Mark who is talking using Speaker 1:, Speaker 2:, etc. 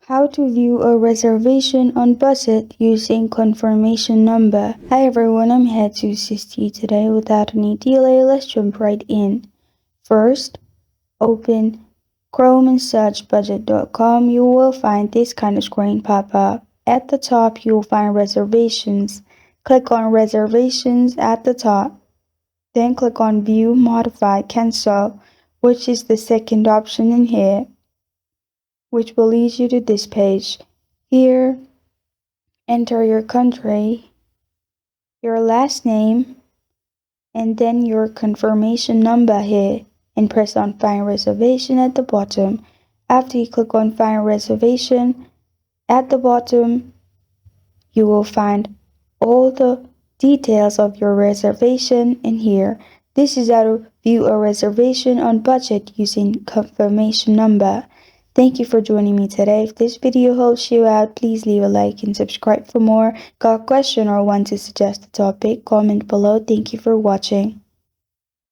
Speaker 1: How to view a reservation on budget using confirmation number. Hi everyone, I'm here to assist you today. Without any delay, let's jump right in. First, open Chrome and search budget.com. You will find this kind of screen pop up. At the top, you will find reservations. Click on reservations at the top. Then click on view, modify, cancel, which is the second option in here, which will lead you to this page. Here, enter your country, your last name, and then your confirmation number here, and press on Find Reservation at the bottom. After you click on Find Reservation, at the bottom, you will find all the details of your reservation in here. This is how to view a reservation on budget using confirmation number. Thank you for joining me today. If this video helps you out, please leave a like and subscribe for more. Got a question or want to suggest a topic? Comment below. Thank you for watching.